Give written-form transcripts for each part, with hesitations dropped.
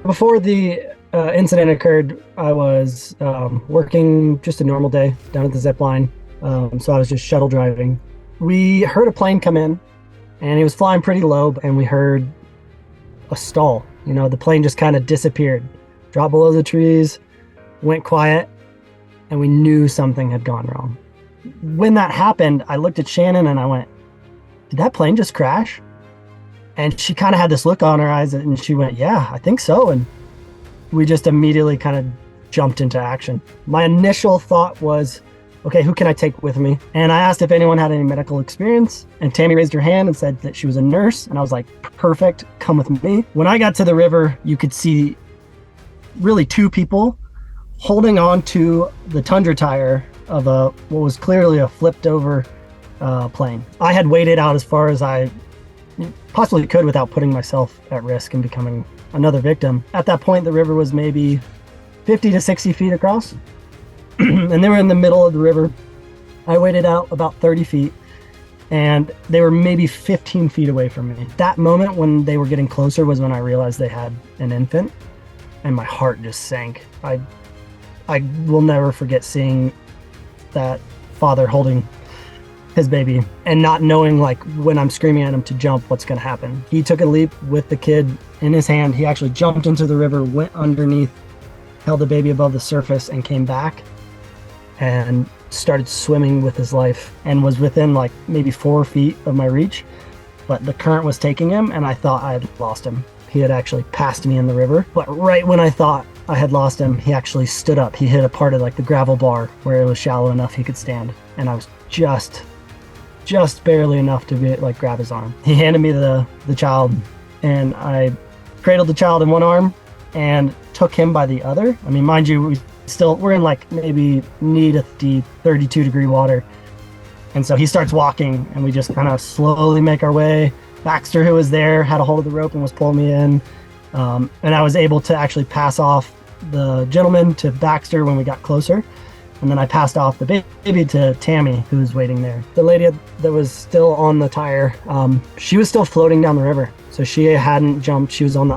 Before the incident occurred, I was working just a normal day down at the zip line. So I was just shuttle driving. We heard a plane come in, and he was flying pretty low, and we heard a stall. The plane just kind of disappeared, dropped below the trees, went quiet, and we knew something had gone wrong. When that happened, I looked at Shannon and I went, "Did that plane just crash?" And she kind of had this look on her eyes, and she went, "Yeah, I think so." And we just immediately kind of jumped into action. My initial thought was, okay, who can I take with me? And I asked if anyone had any medical experience, and Tammy raised her hand and said that she was a nurse. And I was like, perfect, come with me. When I got to the river, you could see really two people holding on to the tundra tire of what was clearly a flipped over plane. I had waded out as far as I possibly could without putting myself at risk and becoming another victim. At that point, the river was maybe 50 to 60 feet across, and they were in the middle of the river. I waded out about 30 feet, and they were maybe 15 feet away from me. That moment when they were getting closer was when I realized they had an infant, and my heart just sank. I will never forget seeing that father holding his baby and not knowing, like, when I'm screaming at him to jump, what's going to happen. He took a leap with the kid in his hand. He actually jumped into the river, went underneath, held the baby above the surface, and came back and started swimming with his life, and was within like maybe 4 feet of my reach, but the current was taking him, and I thought I had lost him. He had actually passed me in the river, but right when I thought I had lost him, he actually stood up. He hit a part of like the gravel bar where it was shallow enough he could stand, and I was just barely enough to be like grab his arm. He handed me the child, and I cradled the child in one arm and took him by the other. I mean, mind you, we're in like maybe knee to deep 32-degree water, and so he starts walking, and we just kind of slowly make our way. Baxter, who was there, had a hold of the rope and was pulling me in, and I was able to actually pass off the gentleman to Baxter when we got closer. And then I passed off the baby to Tammy, who was waiting there. The lady that was still on the tire, she was still floating down the river. So she hadn't jumped. She was on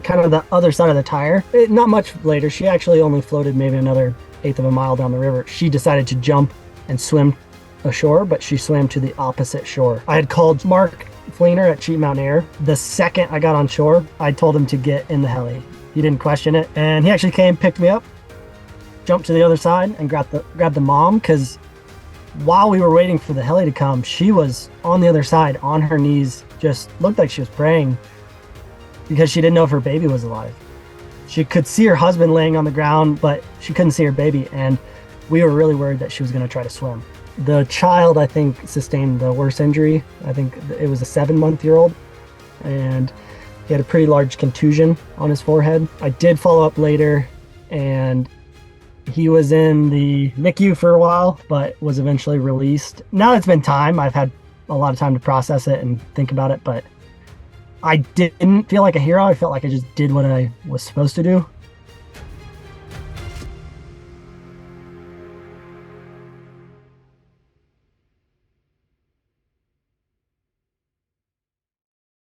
kind of the other side of the tire. Not much later, she actually only floated maybe another eighth of a mile down the river. She decided to jump and swim ashore, but she swam to the opposite shore. I had called Mark Fleener at Cheat Mountain Air. The second I got on shore, I told him to get in the heli. He didn't question it. And he actually came, picked me up, jumped to the other side, and grabbed the mom, because while we were waiting for the heli to come, she was on the other side on her knees, just looked like she was praying because she didn't know if her baby was alive. She could see her husband laying on the ground, but she couldn't see her baby, and we were really worried that she was going to try to swim. The child, I think, sustained the worst injury. I think it was a 7-month-old, and he had a pretty large contusion on his forehead. I did follow up later, and he was in the NICU for a while, but was eventually released. Now it's been time. I've had a lot of time to process it and think about it, but I didn't feel like a hero. I felt like I just did what I was supposed to do.